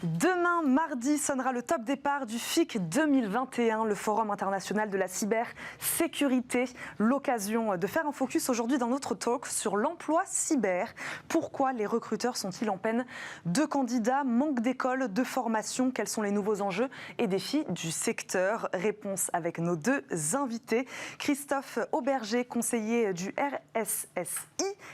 Demain, mardi, sonnera le top départ du FIC 2021, le Forum international de la cybersécurité. L'occasion de faire un focus aujourd'hui dans notre talk sur l'emploi cyber. Pourquoi les recruteurs sont-ils en peine de candidats? Manque d'écoles, de formation. Quels sont les nouveaux enjeux et défis du secteur? Réponse avec nos deux invités. Christophe Auberger, conseiller du RSSI,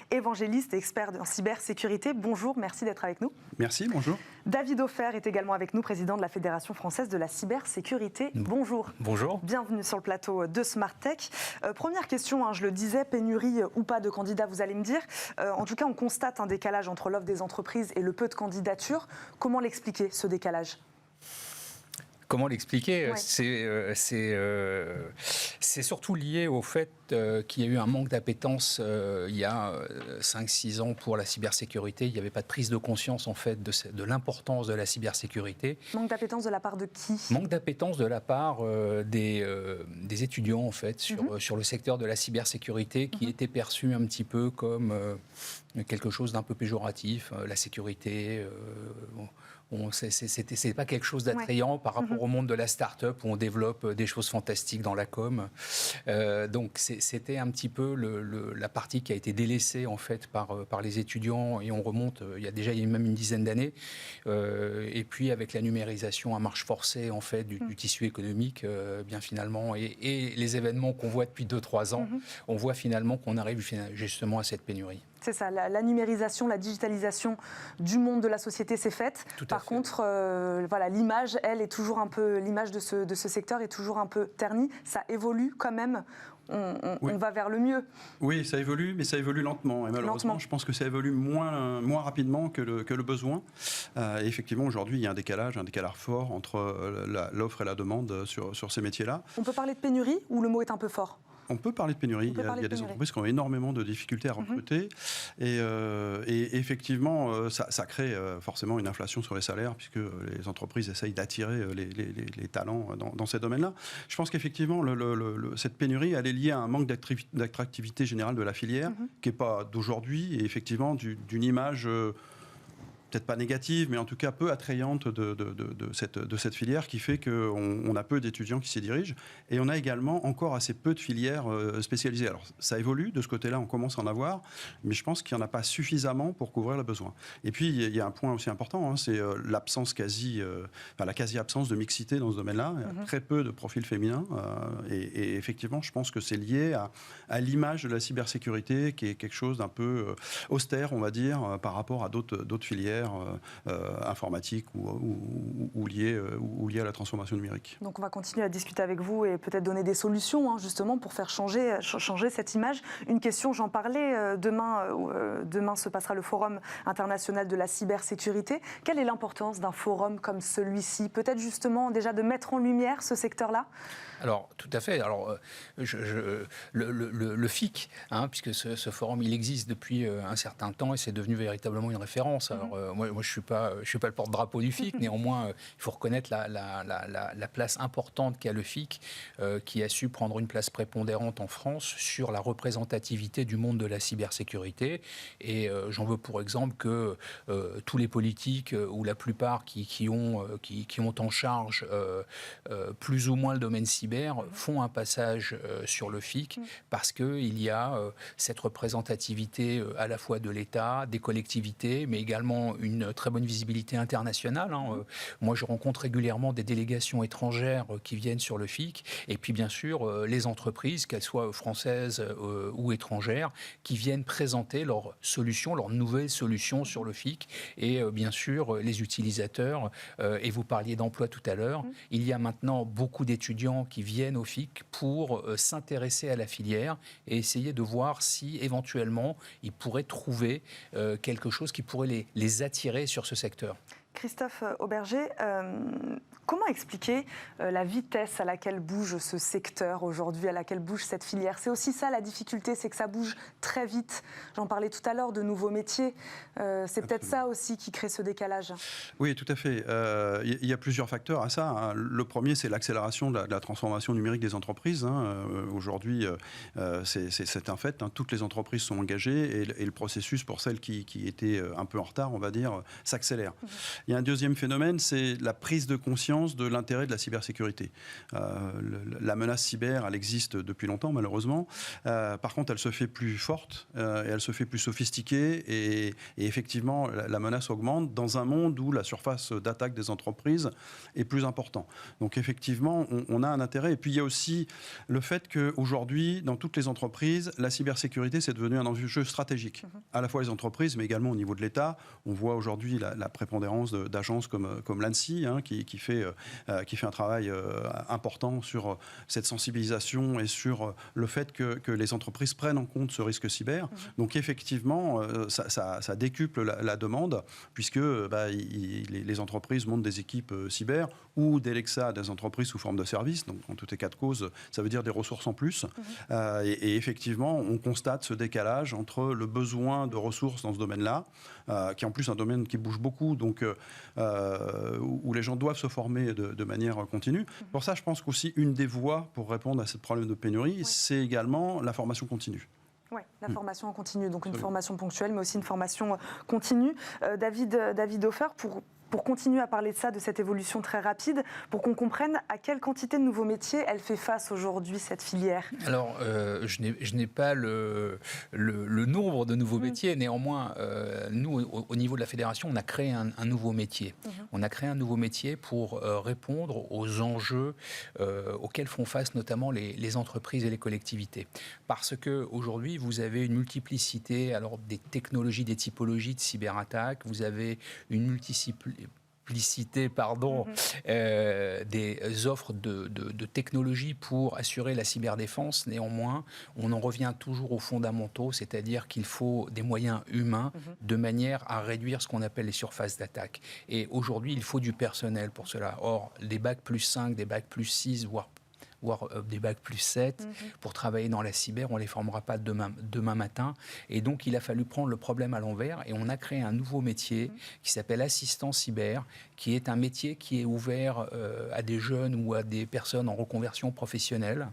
évangéliste et expert en cybersécurité. Bonjour, merci d'être avec nous. Merci, bonjour. David Offer est également avec nous, président de la Fédération française de la cybersécurité. Bonjour. Bonjour. Bienvenue sur le plateau de Smart Tech. Première question, je le disais, pénurie ou pas de candidats, vous allez me dire. En tout cas, on constate un décalage entre l'offre des entreprises et le peu de candidatures. Comment l'expliquer, ce décalage ? Comment l'expliquer ? Ouais. C'est surtout lié au fait qu'il y a eu un manque d'appétence il y a 5-6 ans pour la cybersécurité. Il n'y avait pas de prise de conscience en fait de l'importance de la cybersécurité. Manque d'appétence de la part de qui ? Manque d'appétence de la part des étudiants en fait sur le secteur de la cybersécurité qui était perçu un petit peu comme quelque chose d'un peu péjoratif. La sécurité... c'est pas quelque chose d'attrayant par rapport au monde de la start-up où on développe des choses fantastiques dans la com. Donc c'était un petit peu la partie qui a été délaissée en fait par les étudiants et on remonte il y a même une dizaine d'années. Et puis avec la numérisation à marche forcée en fait du tissu économique, bien finalement et les événements qu'on voit depuis 2-3 ans, on voit finalement qu'on arrive justement à cette pénurie. C'est ça, la numérisation, la digitalisation du monde de la société s'est faite. Par contre, l'image, elle, est toujours un peu, l'image de ce secteur est toujours un peu ternie. Ça évolue quand même. On va vers le mieux. Oui, ça évolue, mais ça évolue lentement. Et malheureusement, je pense que ça évolue moins rapidement que le besoin. Et effectivement, aujourd'hui, il y a un décalage fort entre l'offre et la demande sur ces métiers-là. On peut parler de pénurie ou le mot est un peu fort ? On peut parler de pénurie. Il y a des entreprises qui ont énormément de difficultés à recruter. Et effectivement, ça crée forcément une inflation sur les salaires, puisque les entreprises essayent d'attirer les talents dans ces domaines-là. Je pense qu'effectivement, cette pénurie, elle est liée à un manque d'attractivité générale de la filière, qui n'est pas d'aujourd'hui, et effectivement d'une image... peut-être pas négative, mais en tout cas peu attrayante de cette filière qui fait qu'on a peu d'étudiants qui s'y dirigent. Et on a également encore assez peu de filières spécialisées. Alors ça évolue, de ce côté-là on commence à en avoir, mais je pense qu'il n'y en a pas suffisamment pour couvrir le besoin. Et puis il y a un point aussi important, c'est l'absence la quasi-absence de mixité dans ce domaine-là. Il y a très peu de profils féminins. Et effectivement, je pense que c'est lié à l'image de la cybersécurité qui est quelque chose d'un peu austère, on va dire, par rapport à d'autres filières informatique ou liées à la transformation numérique. Donc on va continuer à discuter avec vous et peut-être donner des solutions justement pour faire changer cette image. Une question, j'en parlais, demain se passera le Forum international de la cybersécurité. Quelle est l'importance d'un forum comme celui-ci? Peut-être justement déjà de mettre en lumière ce secteur-là? Alors, tout à fait. Alors, le FIC, puisque ce forum, il existe depuis un certain temps et c'est devenu véritablement une référence. Alors, moi, je suis pas le porte-drapeau du FIC. Néanmoins, il faut reconnaître la place importante qu'a le FIC, qui a su prendre une place prépondérante en France sur la représentativité du monde de la cybersécurité. Et j'en veux pour exemple que tous les politiques, ou la plupart qui ont en charge plus ou moins le domaine cyber, font un passage sur le FIC parce qu'il y a cette représentativité à la fois de l'État, des collectivités, mais également une très bonne visibilité internationale. Moi, je rencontre régulièrement des délégations étrangères qui viennent sur le FIC et puis bien sûr les entreprises, qu'elles soient françaises ou étrangères, qui viennent présenter leurs solutions, leurs nouvelles solutions sur le FIC et bien sûr les utilisateurs. Et vous parliez d'emploi tout à l'heure. Il y a maintenant beaucoup d'étudiants qui viennent au FIC pour s'intéresser à la filière et essayer de voir si éventuellement ils pourraient trouver quelque chose qui pourrait les attirer sur ce secteur. Christophe Auberger, comment expliquer la vitesse à laquelle bouge ce secteur aujourd'hui, à laquelle bouge cette filière? C'est aussi ça la difficulté, c'est que ça bouge très vite. J'en parlais tout à l'heure de nouveaux métiers. C'est peut-être ça aussi qui crée ce décalage. Oui, tout à fait. Il y a plusieurs facteurs à ça. Le premier, c'est l'accélération de la transformation numérique des entreprises. Aujourd'hui, c'est un fait. Toutes les entreprises sont engagées et le processus, pour celles qui étaient un peu en retard, on va dire, s'accélère. Il y a un deuxième phénomène, c'est la prise de conscience de l'intérêt de la cybersécurité. La menace cyber, elle existe depuis longtemps, malheureusement. Par contre, elle se fait plus forte et elle se fait plus sophistiquée. Et effectivement, la menace augmente dans un monde où la surface d'attaque des entreprises est plus importante. Donc effectivement, on a un intérêt. Et puis il y a aussi le fait qu'aujourd'hui, dans toutes les entreprises, la cybersécurité, c'est devenu un enjeu stratégique. À la fois les entreprises, mais également au niveau de l'État. On voit aujourd'hui la prépondérance d'agences comme l'ANSSI, qui fait un travail important sur cette sensibilisation et sur le fait que les entreprises prennent en compte ce risque cyber. Donc effectivement, ça décuple la demande, puisque les entreprises montent des équipes cyber ou délèguent ça à des entreprises sous forme de services. Donc en tout état de cause, ça veut dire des ressources en plus. Et effectivement, on constate ce décalage entre le besoin de ressources dans ce domaine-là, qui est en plus un domaine qui bouge beaucoup, donc où les gens doivent se former de manière continue. Pour ça, je pense qu'aussi une des voies pour répondre à ce problème de pénurie, c'est également la formation continue. Oui, la formation en continu, donc une formation ponctuelle, mais aussi une formation continue. David Hofer, pour continuer à parler de ça, de cette évolution très rapide, pour qu'on comprenne à quelle quantité de nouveaux métiers elle fait face aujourd'hui, cette filière. Alors, je n'ai pas le nombre de nouveaux métiers. Néanmoins, nous, au niveau de la fédération, on a créé un nouveau métier. On a créé un nouveau métier pour répondre aux enjeux auxquels font face notamment les entreprises et les collectivités. Parce qu'aujourd'hui, vous avez une multiplicité des technologies, des typologies de cyberattaques. Vous avez une multiplicité des offres de technologies pour assurer la cyberdéfense. Néanmoins, on en revient toujours aux fondamentaux, c'est-à-dire qu'il faut des moyens humains de manière à réduire ce qu'on appelle les surfaces d'attaque. Et aujourd'hui, il faut du personnel pour cela. Or, des bacs plus 5, des bacs plus 6, voire des bacs plus 7, pour travailler dans la cyber, on ne les formera pas demain matin. Et donc, il a fallu prendre le problème à l'envers et on a créé un nouveau métier qui s'appelle assistant cyber, qui est un métier qui est ouvert à des jeunes ou à des personnes en reconversion professionnelle,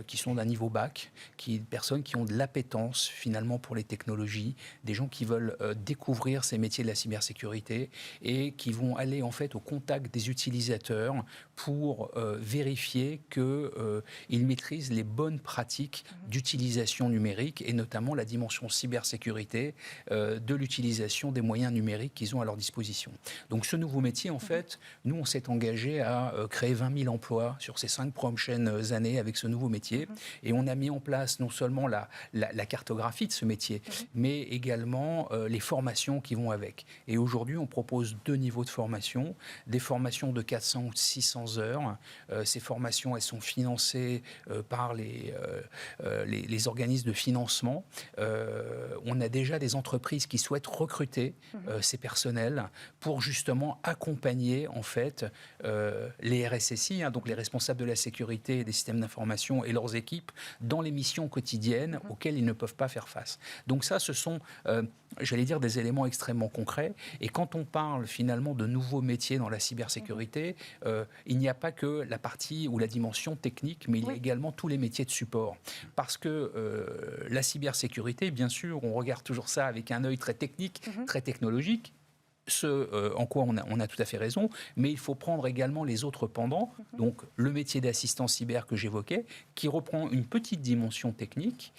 qui sont d'un niveau bac, des personnes qui ont de l'appétence finalement pour les technologies, des gens qui veulent découvrir ces métiers de la cybersécurité et qui vont aller en fait au contact des utilisateurs pour vérifier qu'ils maîtrisent les bonnes pratiques d'utilisation numérique et notamment la dimension cybersécurité de l'utilisation des moyens numériques qu'ils ont à leur disposition. Donc ce nouveau métier, en fait, nous on s'est engagé à créer 20 000 emplois sur ces 5 prochaines années avec ce nouveau métier et on a mis en place non seulement la cartographie de ce métier, mais également les formations qui vont avec. Et aujourd'hui, on propose 2 niveaux de formation, des formations de 400 ou 600 heures. Ces formations, elles sont financées par les organismes de financement. On a déjà des entreprises qui souhaitent recruter ces personnels pour justement accompagner en fait les RSSI, donc les responsables de la sécurité et des systèmes d'information et leurs équipes dans les missions quotidiennes auxquelles ils ne peuvent pas faire face. Donc ça, ce sont j'allais dire des éléments extrêmement concrets. Et quand on parle finalement de nouveaux métiers dans la cybersécurité, il n'y a pas que la partie ou la dimension technique, mais il y a également tous les métiers de support. Parce que la cybersécurité, bien sûr, on regarde toujours ça avec un œil très technique, très technologique. En quoi on a tout à fait raison, mais il faut prendre également les autres pendants, donc le métier d'assistant cyber que j'évoquais, qui reprend une petite dimension technique,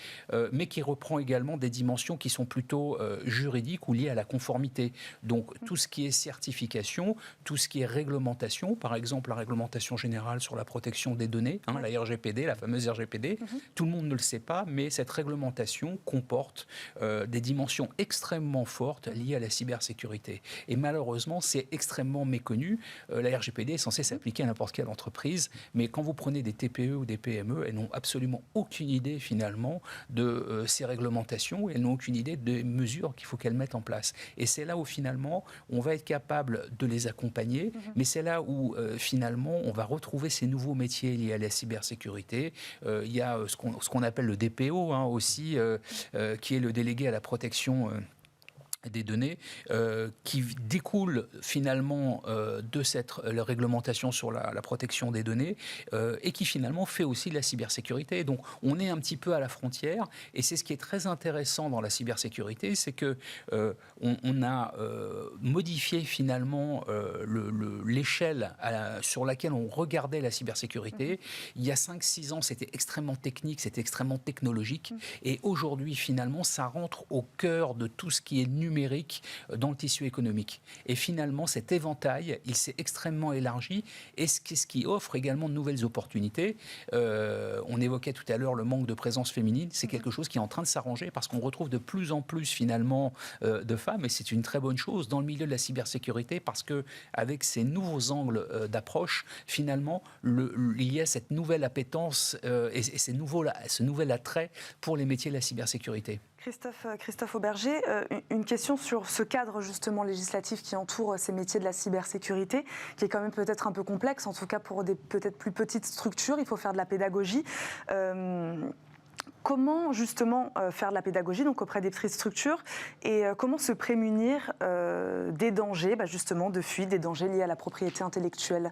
mais qui reprend également des dimensions qui sont plutôt juridiques ou liées à la conformité. Donc tout ce qui est certification, tout ce qui est réglementation, par exemple la réglementation générale sur la protection des données, la RGPD, la fameuse RGPD, tout le monde ne le sait pas, mais cette réglementation comporte des dimensions extrêmement fortes liées à la cybersécurité. Et malheureusement, c'est extrêmement méconnu. La RGPD est censée s'appliquer à n'importe quelle entreprise, mais quand vous prenez des TPE ou des PME, elles n'ont absolument aucune idée finalement de ces réglementations, et elles n'ont aucune idée des mesures qu'il faut qu'elles mettent en place. Et c'est là où finalement, on va être capable de les accompagner, mais c'est là où finalement, on va retrouver ces nouveaux métiers liés à la cybersécurité. Il y a ce qu'on appelle le DPO aussi, qui est le délégué à la protection des données qui découlent finalement de cette réglementation sur la protection des données et qui finalement fait aussi de la cybersécurité. Donc on est un petit peu à la frontière et c'est ce qui est très intéressant dans la cybersécurité, c'est que on a modifié finalement l'échelle sur laquelle on regardait la cybersécurité. Il y a 5-6 ans, c'était extrêmement technique, c'était extrêmement technologique et aujourd'hui finalement ça rentre au cœur de tout ce qui est numérique dans le tissu économique. Et finalement, cet éventail, il s'est extrêmement élargi et ce qui offre également de nouvelles opportunités. On évoquait tout à l'heure le manque de présence féminine. C'est quelque chose qui est en train de s'arranger parce qu'on retrouve de plus en plus finalement de femmes et c'est une très bonne chose dans le milieu de la cybersécurité parce qu'avec ces nouveaux angles d'approche, finalement, il y a cette nouvelle appétence et ce nouvel attrait pour les métiers de la cybersécurité. Christophe Auberger, une question sur ce cadre justement législatif qui entoure ces métiers de la cybersécurité, qui est quand même peut-être un peu complexe, en tout cas pour des peut-être plus petites structures, il faut faire de la pédagogie. Comment justement faire de la pédagogie donc auprès des petites structures et comment se prémunir des dangers, justement de fuite, des dangers liés à la propriété intellectuelle ?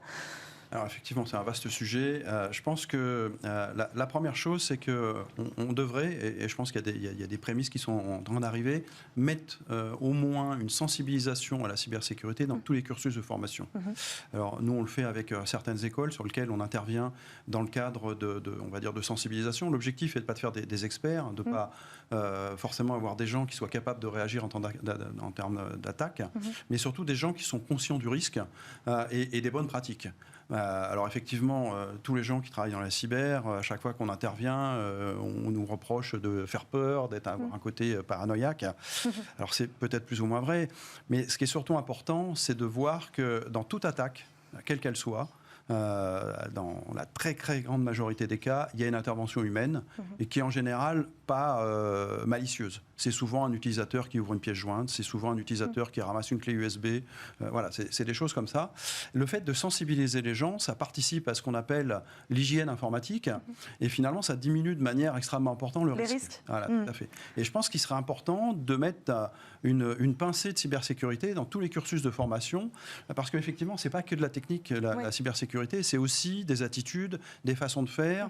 Alors effectivement, c'est un vaste sujet. Je pense que la première chose, c'est qu'on devrait, et je pense qu'il y a des prémices qui sont en train d'arriver, mettre au moins une sensibilisation à la cybersécurité dans tous les cursus de formation. Alors nous, on le fait avec certaines écoles sur lesquelles on intervient dans le cadre on va dire, de sensibilisation. L'objectif est de pas de faire des experts, de pas forcément avoir des gens qui soient capables de réagir en termes d'attaque, mais surtout des gens qui sont conscients du risque et des bonnes pratiques. Alors effectivement, tous les gens qui travaillent dans la cyber, à chaque fois qu'on intervient, on nous reproche de faire peur, d'avoir un côté paranoïaque. Alors c'est peut-être plus ou moins vrai, mais ce qui est surtout important, c'est de voir que dans toute attaque, quelle qu'elle soit, dans la très très grande majorité des cas, il y a une intervention humaine et qui est en général pas malicieuse. C'est souvent un utilisateur qui ouvre une pièce jointe, c'est souvent un utilisateur qui ramasse une clé USB. Voilà, c'est des choses comme ça. Le fait de sensibiliser les gens, ça participe à ce qu'on appelle l'hygiène informatique et finalement ça diminue de manière extrêmement importante le risque. Voilà, tout à fait. Et je pense qu'il serait important de mettre une pincée de cybersécurité dans tous les cursus de formation parce qu'effectivement, c'est pas que de la technique, la cybersécurité. C'est aussi des attitudes, des façons de faire,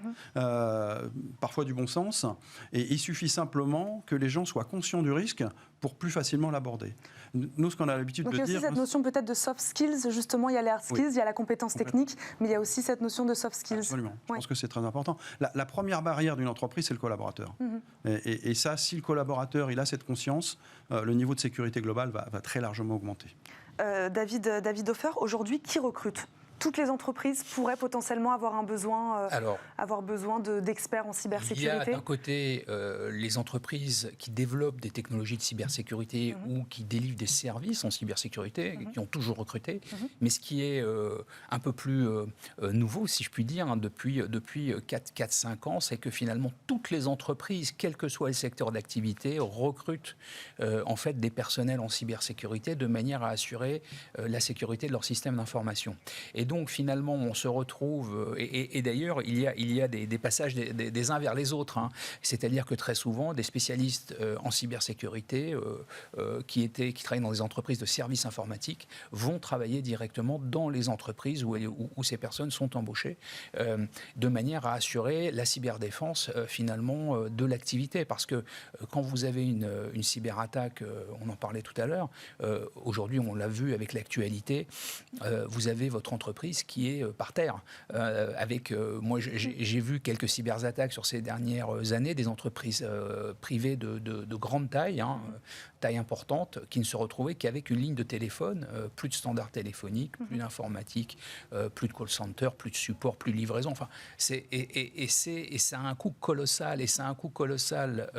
parfois du bon sens. Et il suffit simplement que les gens soient conscients du risque pour plus facilement l'aborder. Nous, ce qu'on a l'habitude de dire... Donc il y a aussi cette notion peut-être de soft skills, justement, il y a les hard skills, il y a la compétence technique, mais il y a aussi cette notion de soft skills. Absolument, je pense que c'est très important. La première barrière d'une entreprise, c'est le collaborateur. Et ça, si le collaborateur il a cette conscience, le niveau de sécurité globale va très largement augmenter. David Hofer, aujourd'hui, qui recrute ? Toutes les entreprises pourraient potentiellement avoir besoin d'experts en cybersécurité. Il y a d'un côté les entreprises qui développent des technologies de cybersécurité ou qui délivrent des services en cybersécurité, qui ont toujours recruté. Mais ce qui est un peu plus nouveau, si je puis dire, depuis 4-5 ans, c'est que finalement toutes les entreprises, quel que soit le secteur d'activité, recrutent en fait des personnels en cybersécurité de manière à assurer la sécurité de leur système d'information. Et donc finalement, on se retrouve, et d'ailleurs, il y a des passages des uns vers les autres. C'est-à-dire que très souvent, des spécialistes en cybersécurité qui travaillent dans des entreprises de services informatiques vont travailler directement dans les entreprises où ces personnes sont embauchées, de manière à assurer la cyberdéfense finalement de l'activité. Parce que quand vous avez une cyberattaque, on en parlait tout à l'heure, aujourd'hui on l'a vu avec l'actualité, vous avez votre entreprise qui est par terre. Moi, j'ai vu quelques cyberattaques sur ces dernières années, des entreprises privées de grande taille, taille importante, qui ne se retrouvaient qu'avec une ligne de téléphone, plus de standards téléphoniques, plus d'informatique, plus de call center, plus de support, plus de livraison. Enfin, ça a un coût colossal,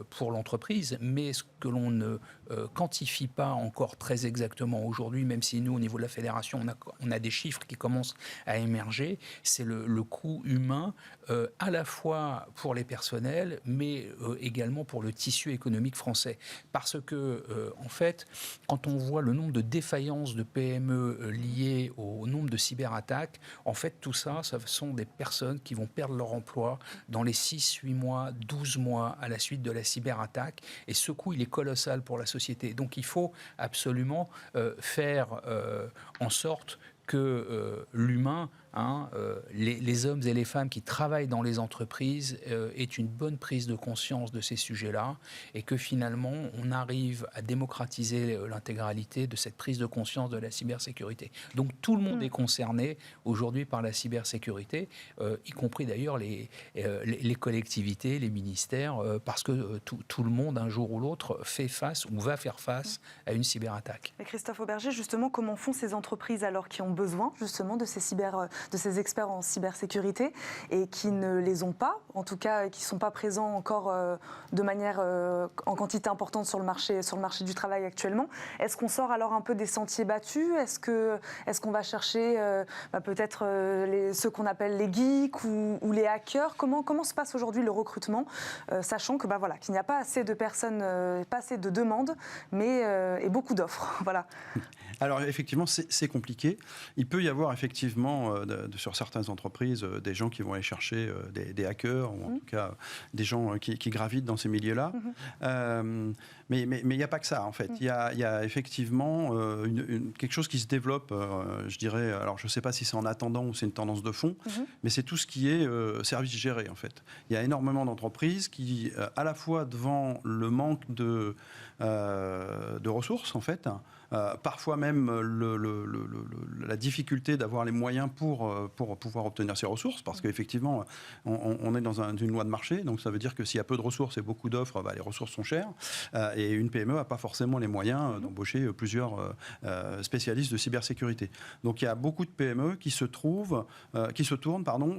pour l'entreprise, mais ce que l'on ne quantifie pas encore très exactement aujourd'hui, même si nous, au niveau de la fédération, on a des chiffres qui commencent à émerger, c'est le coût humain, à la fois pour les personnels, mais également pour le tissu économique français. parce que, en fait, quand on voit le nombre de défaillances de PME liées au nombre de cyberattaques, en fait, tout ça, ce sont des personnes qui vont perdre leur emploi dans les 6, 8 mois, 12 mois à la suite de la cyberattaque. Et ce coût, il est colossal pour la société. Donc, il faut absolument faire en sorte que l'humain, les hommes et les femmes qui travaillent dans les entreprises aient une bonne prise de conscience de ces sujets-là et que finalement on arrive à démocratiser l'intégralité de cette prise de conscience de la cybersécurité. Donc tout le monde est concerné aujourd'hui par la cybersécurité, y compris d'ailleurs les collectivités, les ministères, parce que tout le monde un jour ou l'autre fait face ou va faire face à une cyberattaque. Et Christophe Auberger, justement, comment font ces entreprises alors qui ont besoin justement de ces experts en cybersécurité et qui ne les ont pas, en tout cas qui ne sont pas présents encore de manière en quantité importante sur le marché du travail actuellement. Est-ce qu'on sort alors un peu des sentiers battus ? Est-ce qu'on va chercher peut-être ceux qu'on appelle les geeks ou les hackers ? Comment se passe aujourd'hui le recrutement, sachant que qu'il n'y a pas assez de personnes, pas assez de demandes, mais et beaucoup d'offres. Voilà. Alors effectivement, c'est compliqué. Il peut y avoir effectivement sur certaines entreprises des gens qui vont aller chercher des hackers, ou en tout cas des gens qui gravitent dans ces milieux-là. Mais il n'y a pas que ça, en fait. Il y a effectivement quelque chose qui se développe, je dirais, alors je ne sais pas si c'est en attendant ou c'est une tendance de fond, mais c'est tout ce qui est service géré, en fait. Il y a énormément d'entreprises qui, à la fois devant le manque de ressources, en fait, parfois même la difficulté d'avoir les moyens pour pouvoir obtenir ces ressources, parce qu'effectivement, on est dans une loi de marché, donc ça veut dire que s'il y a peu de ressources et beaucoup d'offres, les ressources sont chères, et une PME n'a pas forcément les moyens d'embaucher plusieurs spécialistes de cybersécurité. Donc il y a beaucoup de PME qui se tournent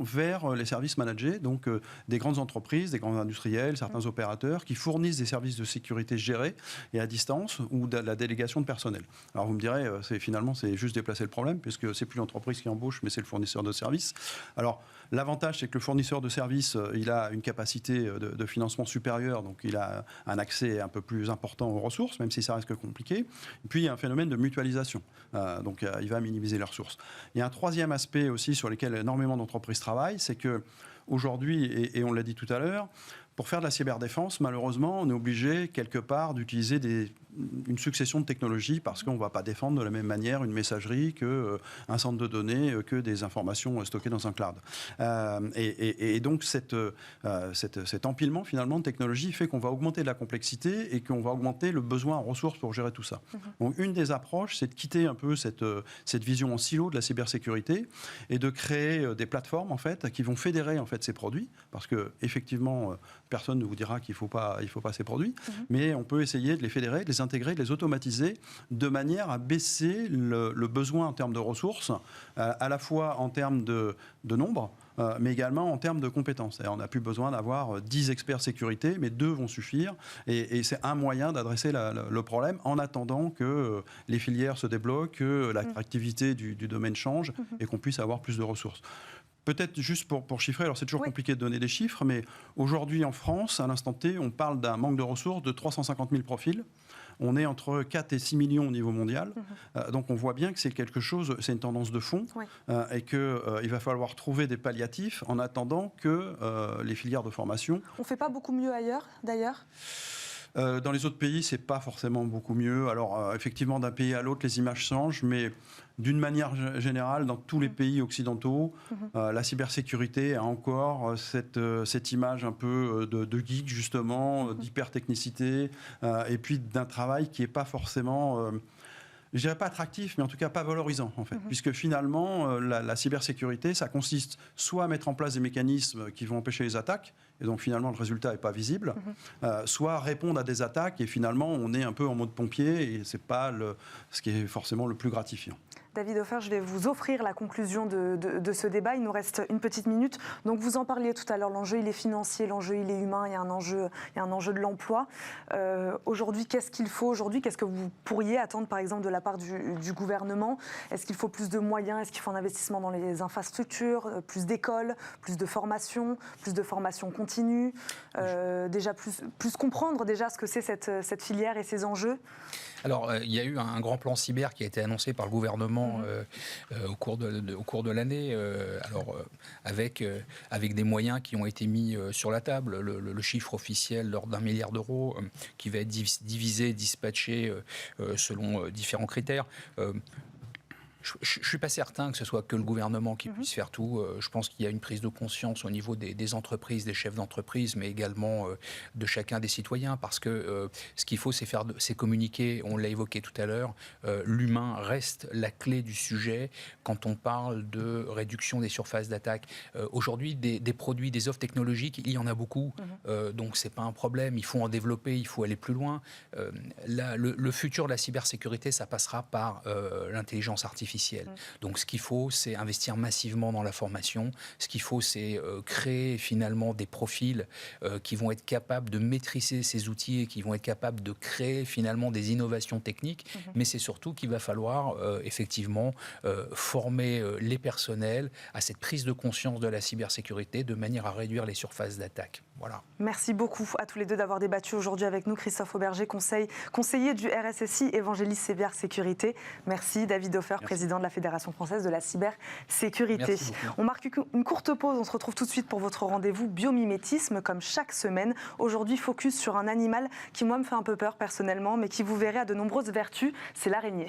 vers les services managés, donc des grandes entreprises, des grands industriels, certains opérateurs qui fournissent des services de sécurité gérés et à distance ou de la délégation de personnel. Alors vous me direz, finalement c'est juste déplacer le problème, puisque c'est plus l'entreprise qui embauche, mais c'est le fournisseur de services. Alors l'avantage, c'est que le fournisseur de services, il a une capacité de financement supérieure, donc il a un accès un peu plus important aux ressources, même si ça reste compliqué. Et puis il y a un phénomène de mutualisation, donc il va minimiser les ressources. Il y a un troisième aspect aussi sur lequel énormément d'entreprises travaillent, c'est que aujourd'hui, et on l'a dit tout à l'heure, pour faire de la cyberdéfense, malheureusement, on est obligé quelque part d'utiliser une succession de technologies parce qu'on ne va pas défendre de la même manière une messagerie qu'un centre de données, que des informations stockées dans un cloud. Et donc cet empilement finalement de technologies fait qu'on va augmenter la complexité et qu'on va augmenter le besoin en ressources pour gérer tout ça. Donc une des approches, c'est de quitter un peu cette vision en silo de la cybersécurité et de créer des plateformes en fait qui vont fédérer en fait ces produits, parce que effectivement personne ne vous dira qu'il faut pas ces produits, mais on peut essayer de les fédérer, de les intégrer, de les automatiser de manière à baisser le besoin en termes de ressources, à la fois en termes de nombre, mais également en termes de compétences. Et on n'a plus besoin d'avoir 10 experts sécurité, mais 2 vont suffire. Et c'est un moyen d'adresser le problème en attendant que les filières se débloquent, que l'attractivité du domaine change et qu'on puisse avoir plus de ressources. Peut-être juste pour chiffrer, alors c'est toujours compliqué de donner des chiffres, mais aujourd'hui en France, à l'instant T, on parle d'un manque de ressources de 350 000 profils. On est entre 4 et 6 millions au niveau mondial. Donc on voit bien que c'est quelque chose, c'est une tendance de fond, et qu'il va falloir trouver des palliatifs en attendant que les filières de formation... On ne fait pas beaucoup mieux ailleurs, d'ailleurs ? Dans les autres pays, c'est pas forcément beaucoup mieux. Alors, effectivement, d'un pays à l'autre, les images changent, mais d'une manière générale, dans tous les pays occidentaux, la cybersécurité a encore cette image un peu de geek, justement, d'hypertechnicité, et puis d'un travail qui n'est pas forcément... je dirais pas attractif, mais en tout cas pas valorisant, en fait. Puisque finalement, la cybersécurité, ça consiste soit à mettre en place des mécanismes qui vont empêcher les attaques, et donc finalement le résultat n'est pas visible, soit à répondre à des attaques, et finalement on est un peu en mode pompier, et c'est pas ce qui est forcément le plus gratifiant. David Hofer, je vais vous offrir la conclusion de ce débat. Il nous reste une petite minute. Donc vous en parliez tout à l'heure, l'enjeu il est financier, l'enjeu il est humain, il y a un enjeu de l'emploi. Aujourd'hui, qu'est-ce qu'il faut aujourd'hui? Qu'est-ce que vous pourriez attendre par exemple de la part du gouvernement? Est-ce qu'il faut plus de moyens? Est-ce qu'il faut un investissement dans les infrastructures, plus d'écoles, plus de formation continue, déjà plus comprendre déjà ce que c'est cette filière et ses enjeux? Alors, il y a eu un grand plan cyber qui a été annoncé par le gouvernement au cours de l'année, avec des moyens qui ont été mis sur la table. Le chiffre officiel, l'ordre d'1 milliard d'euros, qui va être divisé, dispatché selon différents critères. Je ne suis pas certain que ce soit que le gouvernement qui puisse faire tout. Je pense qu'il y a une prise de conscience au niveau des entreprises, des chefs d'entreprise, mais également de chacun des citoyens, parce que ce qu'il faut, c'est communiquer. On l'a évoqué tout à l'heure. L'humain reste la clé du sujet quand on parle de réduction des surfaces d'attaque. Aujourd'hui, des produits, des offres technologiques, il y en a beaucoup. Donc, ce n'est pas un problème. Il faut en développer, il faut aller plus loin. Le futur de la cybersécurité, ça passera par l'intelligence artificielle. Donc ce qu'il faut, c'est investir massivement dans la formation. Ce qu'il faut, c'est créer finalement des profils qui vont être capables de maîtriser ces outils et qui vont être capables de créer finalement des innovations techniques. Mais c'est surtout qu'il va falloir effectivement former les personnels à cette prise de conscience de la cybersécurité de manière à réduire les surfaces d'attaque. Voilà. Merci beaucoup à tous les deux d'avoir débattu aujourd'hui avec nous. Christophe Auberger, conseiller du RSSI, évangéliste cybersécurité. Merci David Hofer, président de la Fédération française de la cybersécurité. On marque une courte pause, on se retrouve tout de suite pour votre rendez-vous biomimétisme, comme chaque semaine. Aujourd'hui, focus sur un animal qui, moi, me fait un peu peur personnellement, mais qui, vous verrez, a de nombreuses vertus, c'est l'araignée.